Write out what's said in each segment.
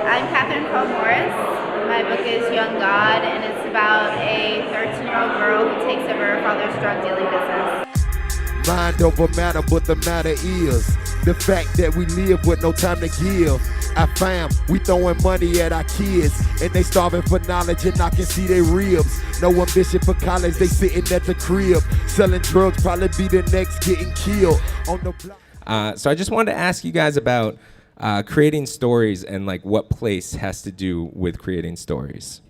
I'm Katherine Faw. My book is Young God, and it's about a 13-year-old girl who takes over her father's drug dealing business. Mind over matter, but the matter is the fact that we live with no time to give. Our fam, we throwing money at our kids, and they starving for knowledge, and I can see their ribs. No ambition for college, they sitting at the crib, selling drugs, probably be the next getting killed on the block. So I just wanted to ask you guys about creating stories and like what place has to do with creating stories.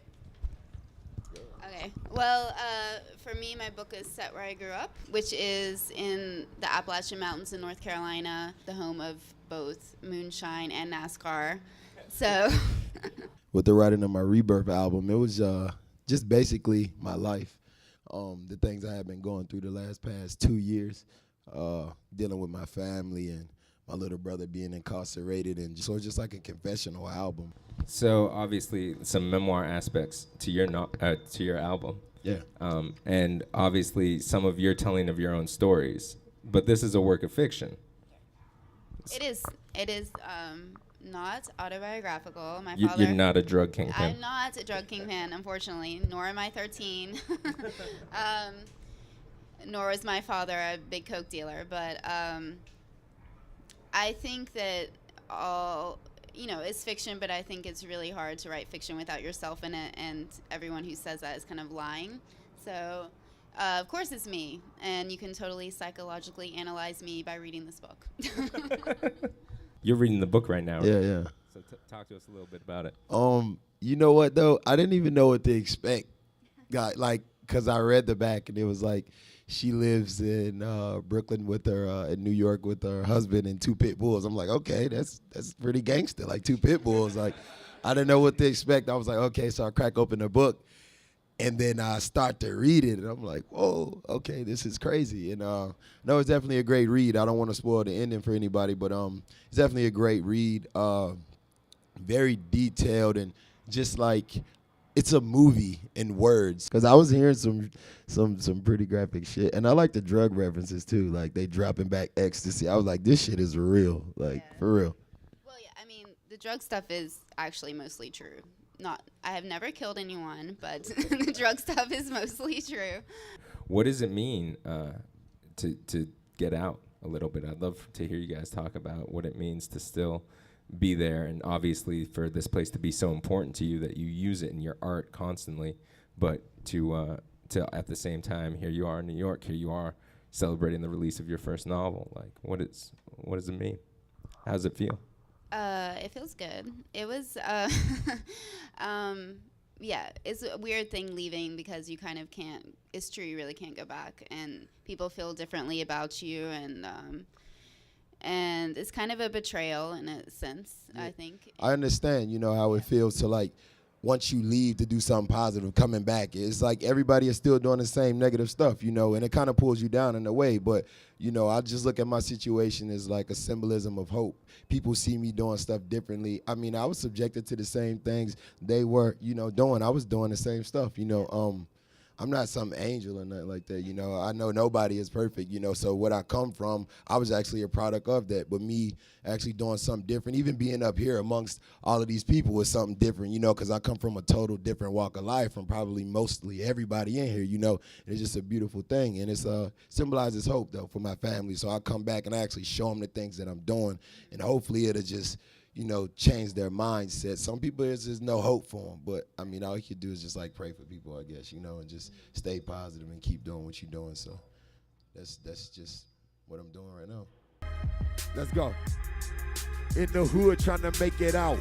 Okay. Well, for me, my book is set where I grew up, which is in the Appalachian Mountains in North Carolina, the home of both moonshine and NASCAR. So, with the writing of my Rebirth album, it was just basically my life, the things I have been going through the past 2 years, dealing with my family and my little brother being incarcerated, and so it's just like a confessional album. So obviously some memoir aspects to your album. Yeah. And obviously some of your telling of your own stories, but this is a work of fiction. It is not autobiographical. My You're not a drug kingpin. I'm not a drug kingpin, unfortunately, nor am I 13. Nor is my father a big coke dealer, but I think that it's fiction, but I think it's really hard to write fiction without yourself in it, and everyone who says that is kind of lying. So, of course it's me, and you can totally psychologically analyze me by reading this book. You're reading the book right now, right? Yeah. So talk to us a little bit about it. You know what, though? I didn't even know what to expect. Because I read the back, and it was like, she lives in Brooklyn with her, in New York with her husband and 2 pit bulls. I'm like, okay, that's pretty gangster, like 2 pit bulls. Like, I didn't know what to expect. I was like, okay, so I crack open the book, and then I start to read it, and I'm like, whoa, okay, this is crazy. And no, it's definitely a great read. I don't want to spoil the ending for anybody, but it's definitely a great read. Very detailed, and just like, it's a movie in words. Because I was hearing some pretty graphic shit. And I like the drug references, too. Like, they dropping back ecstasy. I was like, this shit is real. Like, for real. Well, yeah, I mean, the drug stuff is actually mostly true. I have never killed anyone, but the drug stuff is mostly true. What does it mean to get out a little bit? I'd love to hear you guys talk about what it means to still be there, and obviously for this place to be so important to you that you use it in your art constantly, but to at the same time, here you are in New York, here you are celebrating the release of your first novel. Like, what does it mean? How does it feel? It feels good. It was it's a weird thing leaving, because you kind of can't, it's true, you really can't go back, and people feel differently about you, and it's kind of a betrayal in a sense, yeah. I think. I understand, how it feels to, like, once you leave to do something positive, coming back, it's like everybody is still doing the same negative stuff, and it kind of pulls you down in a way. But, I just look at my situation as like a symbolism of hope. People see me doing stuff differently. I mean, I was subjected to the same things they were, doing. I was doing the same stuff, I'm not some angel or nothing like that, I know nobody is perfect, so what I come from, I was actually a product of that. But me actually doing something different, even being up here amongst all of these people was something different, because I come from a total different walk of life from probably mostly everybody in here, and it's just a beautiful thing. And it's symbolizes hope, though, for my family. So I come back and I actually show them the things that I'm doing, and hopefully it'll just change their mindset. Some people, there's just no hope for them. But, I mean, all you can do is just, like, pray for people, I guess, and just stay positive and keep doing what you're doing. So that's just what I'm doing right now. Let's go. In the hood trying to make it out.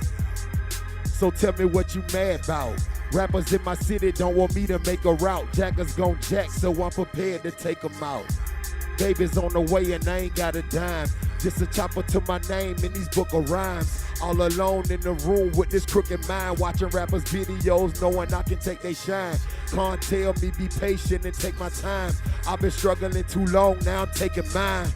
So tell me what you mad about. Rappers in my city don't want me to make a route. Jackers gon' jack, so I'm prepared to take them out. Baby's on the way and I ain't got a dime. Just a chopper to my name in these book of rhymes. All alone in the room with this crooked mind, watching rappers' videos, knowing I can take they shine. Can't tell me be patient and take my time. I've been struggling too long, now I'm taking mine.